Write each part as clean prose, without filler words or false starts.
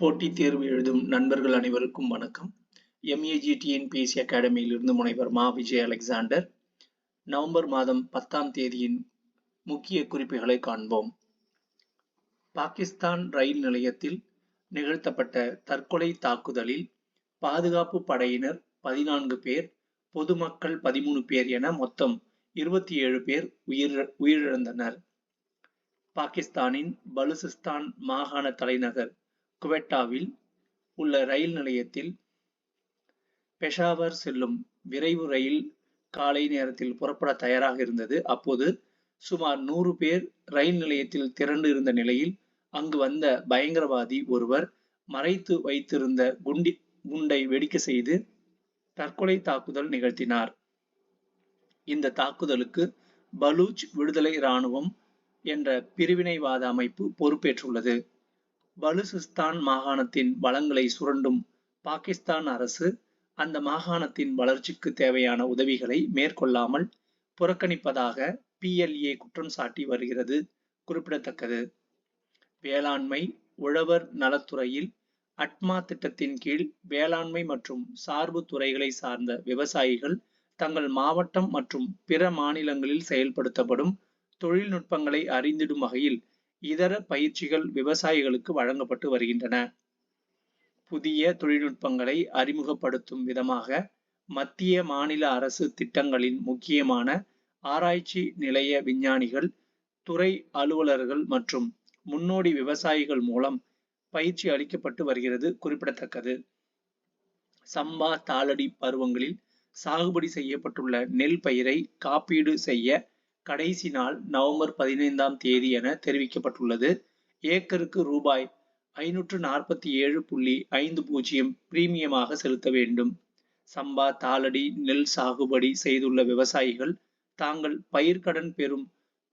போட்டித் தேர்வு எழுதும் நண்பர்கள் அனைவருக்கும் வணக்கம். MEG TNPSC அகாடமியிலிருந்து முனைவர் மா. விஜய் அலெக்சாண்டர். நவம்பர் மாதம் 10ஆம் தேதியின் முக்கிய குறிப்புகளை காண்போம். பாகிஸ்தான் ரயில் நிலையத்தில் நிகழ்த்தப்பட்ட தற்கொலை தாக்குதலில் பாதுகாப்பு படையினர் 14 பேர், பொதுமக்கள் 13 பேர் என மொத்தம் 27 பேர் உயிரிழந்தனர். பாகிஸ்தானின் பலுசிஸ்தான் மாகாண தலைநகர் குவெட்டாவில் உள்ள ரயில் நிலையத்தில் பெஷாவர் செல்லும் விரைவு ரயில் காலை நேரத்தில் புறப்பட தயாராக இருந்தது. அப்போது சுமார் 100 பேர் ரயில் நிலையத்தில் திரண்டு இருந்த நிலையில் அங்கு வந்த பயங்கரவாதி ஒருவர் மறைத்து வைத்திருந்த குண்டை வெடிக்க செய்து தற்கொலை தாக்குதல் நிகழ்த்தினார். இந்த தாக்குதலுக்கு பலூச் விடுதலை இராணுவம் என்ற பிரிவினைவாத அமைப்பு பொறுப்பேற்றுள்ளது. பலுசிஸ்தான் மாகாணத்தின் வளங்களை சுரண்டும் பாகிஸ்தான் அரசு அந்த மாகாணத்தின் வளர்ச்சிக்கு தேவையான உதவிகளை மேற்கொள்ளாமல் புறக்கணிப்பதாக PLA குற்றம் சாட்டி வருகிறது குறிப்பிடத்தக்கது. வேளாண்மை, உழவர் நலத்துறையில் அட்மா திட்டத்தின் கீழ் வேளாண்மை மற்றும் சார்பு துறைகளை சார்ந்த விவசாயிகள் தங்கள் மாவட்டம் மற்றும் பிற மாநிலங்களில் செயல்படுத்தப்படும் தொழில்நுட்பங்களை அறிந்திடும் வகையில் இதர பயிற்சிகள் விவசாயிகளுக்கு வழங்கப்பட்டு வருகின்றன. புதிய தொழில்நுட்பங்களை அறிமுகப்படுத்தும் விதமாக மத்திய, மாநில அரசு திட்டங்களின் முக்கியமான ஆராய்ச்சி நிலைய விஞ்ஞானிகள், துறை அலுவலர்கள் மற்றும் முன்னோடி விவசாயிகள் மூலம் பயிற்சி அளிக்கப்பட்டு வருகிறது குறிப்பிடத்தக்கது. சம்பா, தாளடி பருவங்களில் சாகுபடி செய்யப்பட்டுள்ள நெல் பயிரை காப்பீடு செய்ய கடைசி நாள் நவம்பர் 15ஆம் தேதி என தெரிவிக்கப்பட்டுள்ளது. ஏக்கருக்கு ரூபாய் 547.50 பிரீமியமாக செலுத்த வேண்டும். சம்பா, தாளடி நெல் சாகுபடி செய்துள்ள விவசாயிகள் தாங்கள் பயிர்க்கடன் பெறும்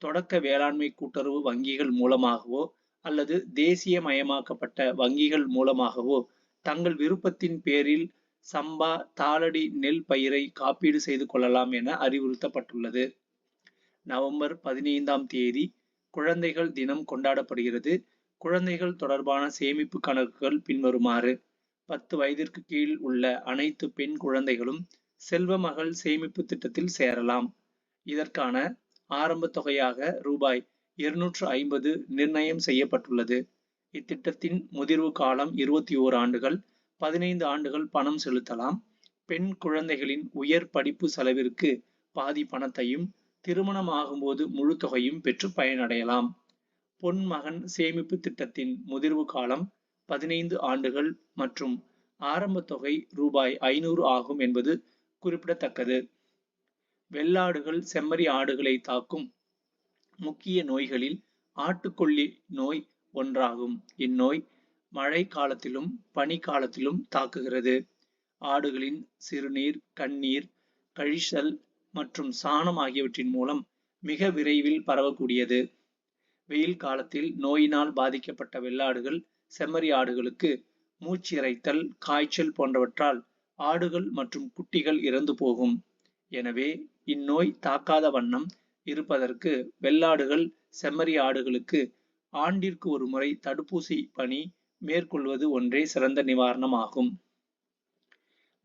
தொடக்க வேளாண்மை கூட்டுறவு வங்கிகள் மூலமாகவோ அல்லது தேசியமயமாக்கப்பட்ட வங்கிகள் மூலமாகவோ தங்கள் விருப்பத்தின் பேரில் சம்பா, தாளடி நெல் பயிரை காப்பீடு செய்து கொள்ளலாம் என அறிவுறுத்தப்பட்டுள்ளது. நவம்பர் 15ஆம் தேதி குழந்தைகள் தினம் கொண்டாடப்படுகிறது. குழந்தைகள் தொடர்பான சேமிப்பு கணக்குகள் பின்வருமாறு: 10 வயதிற்கு கீழ் உள்ள அனைத்து பெண் குழந்தைகளும் செல்வ மகள் சேமிப்பு திட்டத்தில் சேரலாம். இதற்கான ஆரம்ப தொகையாக ரூபாய் 250 நிர்ணயம் செய்யப்பட்டுள்ளது. இத்திட்டத்தின் முதிர்வு காலம் 21 ஆண்டுகள். 15 ஆண்டுகள் பணம் செலுத்தலாம். பெண் குழந்தைகளின் உயர் படிப்பு செலவிற்கு பாதி பணத்தையும், திருமணம் ஆகும்போது முழு தொகையும் பெற்று பயனடையலாம். பொன் மகன் சேமிப்பு திட்டத்தின் முதிர்வு காலம் 15 ஆண்டுகள் மற்றும் ஆரம்ப தொகை ரூபாய் 500 ஆகும் என்பது குறிப்பிடத்தக்கது. வெள்ளாடுகள், செம்மறி ஆடுகளை தாக்கும் முக்கிய நோய்களில் ஆட்டுக்கொல்லி நோய் ஒன்றாகும். இந்நோய் மழை காலத்திலும் பனி காலத்திலும் தாக்குகிறது. ஆடுகளின் சிறுநீர், கண்ணீர், கழிச்சல் மற்றும் சாணம் ஆகியவற்றின் மூலம் மிக விரைவில் பரவக்கூடியது. வெயில் காலத்தில் நோயினால் பாதிக்கப்பட்ட வெள்ளாடுகள், செம்மறி ஆடுகளுக்கு மூச்சிறைத்தல், காய்ச்சல் போன்றவற்றால் ஆடுகள் மற்றும் குட்டிகள் இறந்து போகும். எனவே இந்நோய் தாக்காத வண்ணம் இருப்பதற்கு வெள்ளாடுகள், செம்மறி ஆடுகளுக்கு ஆண்டிற்கு ஒரு முறை தடுப்பூசி பணி மேற்கொள்வது ஒன்றே சிறந்த நிவாரணம் ஆகும்.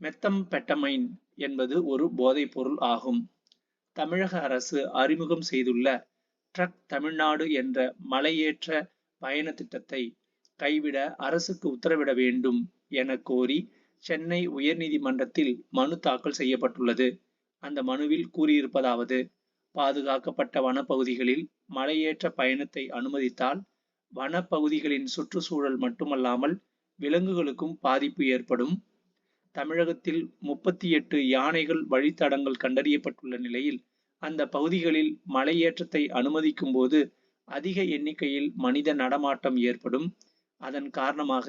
மெத்தம்பெட்டமைன் என்பது ஒரு போதைப் பொருள் ஆகும். தமிழக அரசு அறிமுகம் செய்துள்ள ட்ரக் தமிழ்நாடு என்ற மலையேற்ற பயண திட்டத்தை கைவிட அரசுக்கு உத்தரவிட வேண்டும் என கோரி சென்னை உயர்நீதிமன்றத்தில் மனு தாக்கல் செய்யப்பட்டுள்ளது. அந்த மனுவில் கூறியிருப்பதாவது: பாதுகாக்கப்பட்ட வனப்பகுதிகளில் மலையேற்ற பயணத்தை அனுமதித்தால் வனப்பகுதிகளின் சுற்றுச்சூழல் மட்டுமல்லாமல் விலங்குகளுக்கும் பாதிப்பு ஏற்படும். தமிழகத்தில் 38 யானைகள் வழித்தடங்கள் கண்டறியப்பட்டுள்ள நிலையில் அந்த பகுதிகளில் மலையேற்றத்தை அனுமதிக்கும் போது அதிக எண்ணிக்கையில் மனித நடமாட்டம் ஏற்படும். அதன் காரணமாக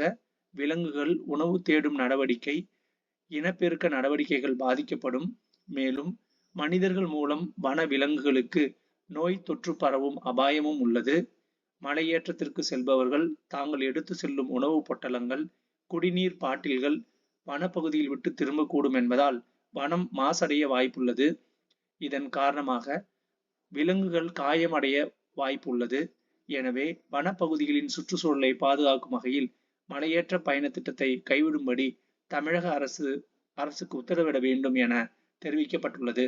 விலங்குகள் உணவு தேடும் நடவடிக்கை, இனப்பெருக்க நடவடிக்கைகள் பாதிக்கப்படும். மேலும் மனிதர்கள் மூலம் வன விலங்குகளுக்கு நோய் தொற்று பரவும் அபாயமும் உள்ளது. மலையேற்றத்திற்கு செல்பவர்கள் தாங்கள் எடுத்து செல்லும் உணவு பொட்டலங்கள், குடிநீர் பாட்டில்கள் வனப்பகுதியில் விட்டு திரும்பக்கூடும் என்பதால் வனம் மாசடைய வாய்ப்புள்ளது. இதன் காரணமாக விலங்குகள் காயமடைய வாய்ப்புள்ளது. எனவே வனப்பகுதிகளின் சுற்றுச்சூழலை பாதுகாக்கும் வகையில் மலையேற்ற பயண திட்டத்தை கைவிடும்படி தமிழக அரசுக்கு உத்தரவிட வேண்டும் என தெரிவிக்கப்பட்டுள்ளது.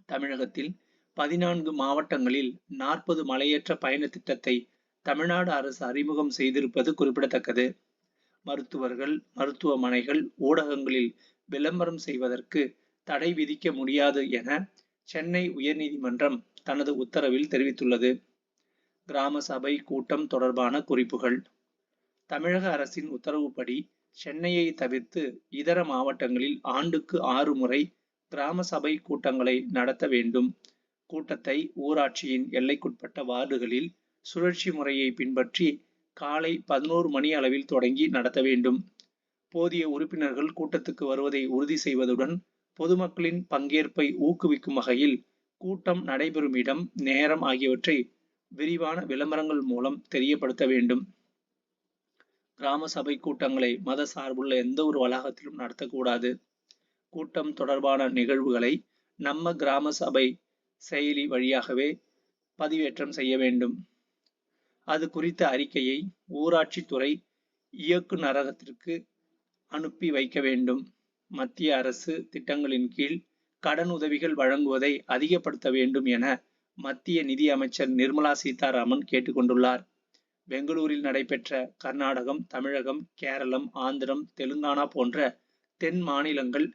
தமிழகத்தில் 14 மாவட்டங்களில் 40 மலையேற்ற பயண திட்டத்தை தமிழ்நாடு அரசு அறிமுகம் செய்திருப்பது குறிப்பிடத்தக்கது. மருத்துவர்கள், மருத்துவமனைகள், ஊடகங்களில் விளம்பரம் செய்வதற்கு தடை விதிக்க முடியாது என சென்னை உயர்நீதிமன்றம் தனது உத்தரவில் தெரிவித்துள்ளது. கிராம சபை கூட்டம் தொடர்பான குறிப்புகள். தமிழக அரசின் உத்தரவுப்படி சென்னையை தவிர்த்து இதர மாவட்டங்களில் ஆண்டுக்கு 6 முறை கிராம சபை கூட்டங்களை நடத்த வேண்டும். கூட்டத்தை ஊராட்சியின் எல்லைக்குட்பட்ட வார்டுகளில் சுழற்சி முறையை பின்பற்றி காலை 11 மணி அளவில் தொடங்கி நடத்த வேண்டும். போதிய உறுப்பினர்கள் கூட்டத்துக்கு வருவதை உறுதி செய்வதுடன் பொதுமக்களின் பங்கேற்பை ஊக்குவிக்கும் வகையில் கூட்டம் நடைபெறும் இடம், நேரம் ஆகியவற்றை விரிவான விளம்பரங்கள் மூலம் தெரியப்படுத்த வேண்டும். கிராம சபை கூட்டங்களை மத சார்புள்ள எந்த ஒரு வளாகத்திலும் நடத்தக்கூடாது. கூட்டம் தொடர்பான நிகழ்வுகளை நம்ம கிராம சபை செயலி வழியாகவே பதிவேற்றம் செய்ய வேண்டும். அது குறித்த அறிக்கையை ஊராட்சித்துறை இயக்குநரகத்திற்கு அனுப்பி வைக்க வேண்டும். மத்திய அரசு திட்டங்களின் கீழ் கடன் உதவிகள் வழங்குவதை அதிகப்படுத்த வேண்டும் என மத்திய நிதி அமைச்சர் நிர்மலா சீதாராமன் கேட்டுக்கொண்டுள்ளார். பெங்களூரில் நடைபெற்ற கர்நாடகம், தமிழகம், கேரளம், ஆந்திரம், தெலுங்கானா போன்ற தென் மாநிலங்கள்,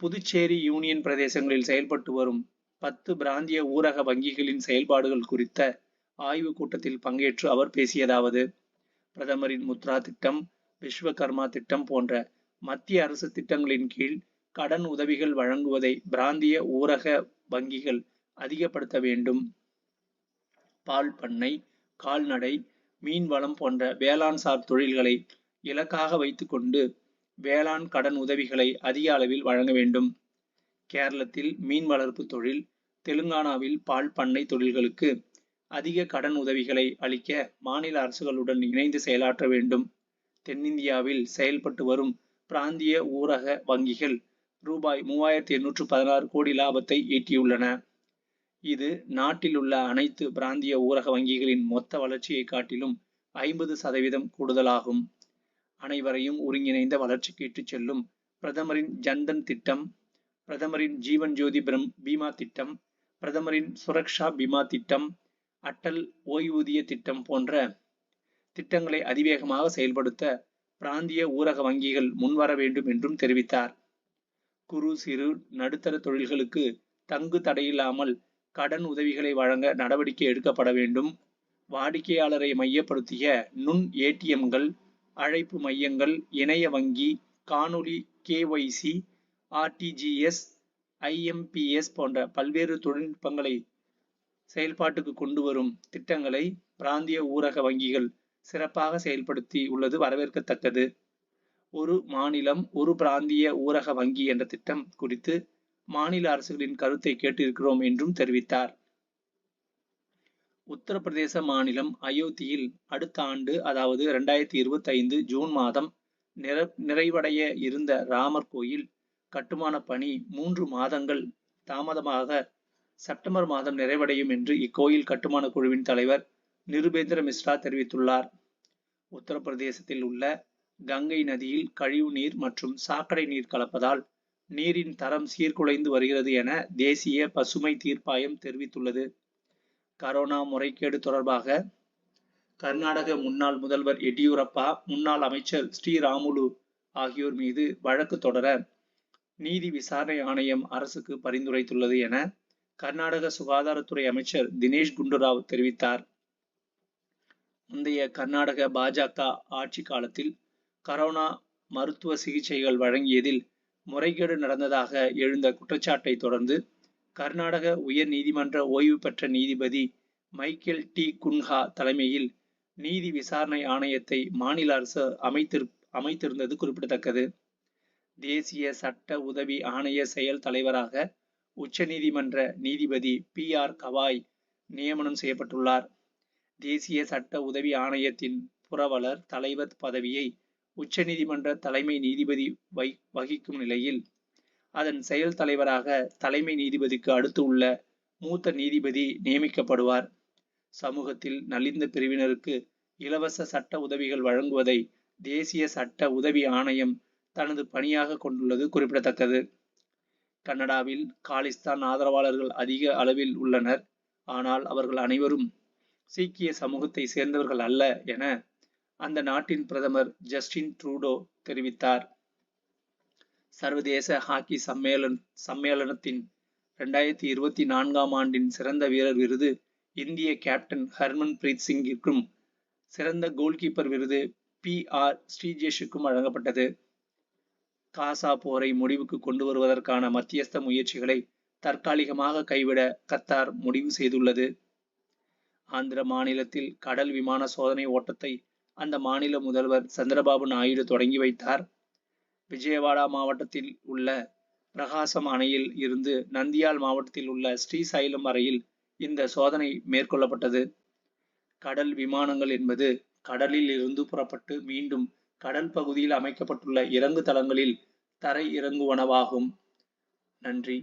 புதுச்சேரி யூனியன் பிரதேசங்களில் செயல்பட்டு வரும் 10 பிராந்திய ஊரக வங்கிகளின் செயல்பாடுகள் குறித்த ஆய்வுக் கூட்டத்தில் பங்கேற்று அவர் பேசியதாவது: பிரதமரின் முத்ரா திட்டம், விஸ்வகர்மா திட்டம் போன்ற மத்திய அரசு திட்டங்களின் கீழ் கடன் உதவிகள் வழங்குவதை பிராந்திய ஊரக வங்கிகள் அதிகப்படுத்த வேண்டும். பால் பண்ணை, கால்நடை, மீன்வளம் போன்ற வேளாண் சார் தொழில்களை இலக்காக வைத்துக் கொண்டு வேளாண் கடன் உதவிகளை அதிக அளவில் வழங்க வேண்டும். கேரளத்தில் மீன் வளர்ப்பு தொழில், தெலுங்கானாவில் பால் பண்ணை தொழில்களுக்கு அதிக கடன் உதவிகளை அளிக்க மாநில அரசுகளுடன் இணைந்து செயலாற்ற வேண்டும். தென்னிந்தியாவில் செயல்பட்டு வரும் பிராந்திய ஊரக வங்கிகள் ரூபாய் 3816 கோடி லாபத்தை ஈட்டியுள்ளன. இது நாட்டில் உள்ள அனைத்து பிராந்திய ஊரக வங்கிகளின் மொத்த வளர்ச்சியை காட்டிலும் 50% கூடுதலாகும். அனைவரையும் ஒருங்கிணைந்த வளர்ச்சிக்கு இட்டுச் செல்லும் பிரதமரின் ஜன்தன் திட்டம், பிரதமரின் ஜீவன் ஜோதி பீமா திட்டம், பிரதமரின் சுரக்ஷா பீமா திட்டம், அட்டல் ஓய்வூதிய திட்டம் போன்ற திட்டங்களை அதிவேகமாக செயல்படுத்த பிராந்திய ஊரக வங்கிகள் முன்வர வேண்டும் என்றும் தெரிவித்தார். குறு, சிறு, நடுத்தர தொழில்களுக்கு தங்கு தடையில்லாமல் கடன் உதவிகளை வழங்க நடவடிக்கை எடுக்கப்பட வேண்டும். வாடிக்கையாளரை மையப்படுத்திய நுண் ஏடிஎம்கள், அழைப்பு மையங்கள், இணைய வங்கி, காணொலி KYC, RTGS, IMPS போன்ற பல்வேறு தொழில்நுட்பங்களை செயல்பாட்டுக்கு கொண்டு வரும் திட்டங்களை பிராந்திய ஊரக வங்கிகள் சிறப்பாக செயல்படுத்தி உள்ளது வரவேற்கத்தக்கது. ஒரு மாநிலம் ஒரு பிராந்திய ஊரக வங்கி என்ற திட்டம் குறித்து மாநில அரசுகளின் கருத்தை கேட்டிருக்கிறோம் என்றும் தெரிவித்தார். உத்தரப்பிரதேச மாநிலம் அயோத்தியில் அடுத்த ஆண்டு, அதாவது 2025 ஜூன் மாதம் நிறைவடைய இருந்த ராமர் கோயில் கட்டுமான பணி 3 மாதங்கள் தாமதமாக செப்டம்பர் மாதம் நிறைவடையும் என்று இக்கோயில் கட்டுமான குழுவின் தலைவர் நிருபேந்திர மிஸ்ரா தெரிவித்துள்ளார். உத்தரப்பிரதேசத்தில் உள்ள கங்கை நதியில் கழிவு நீர் மற்றும் சாக்கடை நீர் கலப்பதால் நீரின் தரம் சீர்குலைந்து வருகிறது என தேசிய பசுமை தீர்ப்பாயம் தெரிவித்துள்ளது. கரோனா முறைகேடு தொடர்பாக கர்நாடக முன்னாள் முதல்வர் எடியூரப்பா, முன்னாள் அமைச்சர் ஸ்ரீராமுலு ஆகியோர் மீது வழக்கு தொடர நீதி விசாரணை ஆணையம் அரசுக்கு பரிந்துரைத்துள்ளது என கர்நாடக சுகாதாரத்துறை அமைச்சர் தினேஷ் குண்டுராவ் தெரிவித்தார். முந்தைய கர்நாடக பாஜக ஆட்சி காலத்தில் கரோனா மருத்துவ சிகிச்சைகள் வழங்கியதில் முறைகேடு நடந்ததாக எழுந்த குற்றச்சாட்டை தொடர்ந்து கர்நாடக உயர் நீதிமன்ற ஓய்வு பெற்ற நீதிபதி மைக்கேல் டி குன்ஹா தலைமையில் நீதி விசாரணை ஆணையத்தை மாநில அரசு அமைத்திருந்தது குறிப்பிடத்தக்கது. தேசிய சட்ட உதவி ஆணைய செயல் தலைவராக உச்சநீதிமன்ற நீதிபதி PR கவாய் நியமனம் செய்யப்பட்டுள்ளார். தேசிய சட்ட உதவி ஆணையத்தின் புரவலர் தலைவர் பதவியை உச்சநீதிமன்ற தலைமை நீதிபதி வகிக்கும் நிலையில் அதன் செயல் தலைவராக தலைமை நீதிபதிக்கு அடுத்து உள்ள மூத்த நீதிபதி நியமிக்கப்படுவார். சமூகத்தில் நலிந்த பிரிவினருக்கு இலவச சட்ட உதவிகள் வழங்குவதை தேசிய சட்ட உதவி ஆணையம் தனது பணியாக கொண்டுள்ளது குறிப்பிடத்தக்கது. கனடாவில் காலிஸ்தான் ஆதரவாளர்கள் அதிக அளவில் உள்ளனர். ஆனால் அவர்கள் அனைவரும் சீக்கிய சமூகத்தை சேர்ந்தவர்கள் அல்ல என அந்த நாட்டின் பிரதமர் ஜஸ்டின் ட்ரூடோ தெரிவித்தார். சர்வதேச ஹாக்கி சம்மேளனத்தின் 2024ஆம் ஆண்டின் சிறந்த வீரர் விருது இந்திய கேப்டன் ஹர்மன்பிரீத் சிங்கிற்கும், சிறந்த கோல்கீப்பர் விருது PR ஸ்ரீஜேஷுக்கும் வழங்கப்பட்டது. காசா போரை முடிவுக்கு கொண்டு வருவதற்கான மத்தியஸ்த முயற்சிகளை தற்காலிகமாக கைவிட கத்தார் முடிவு செய்துள்ளது. ஆந்திர மாநிலத்தில் கடல் விமான சோதனை ஓட்டத்தை அந்த மாநில முதல்வர் சந்திரபாபு நாயுடு தொடங்கி வைத்தார். விஜயவாடா மாவட்டத்தில் உள்ள பிரகாசம் அணையில் இருந்து நந்தியால் மாவட்டத்தில் உள்ள ஸ்ரீசைலம் வரையில் இந்த சோதனை மேற்கொள்ளப்பட்டது. கடல் விமானங்கள் என்பது கடலில் இருந்து புறப்பட்டு மீண்டும் கடல் பகுதியில் அமைக்கப்பட்டுள்ள இறங்கு தளங்களில் தரை இறங்குவனவாகும். நன்றி.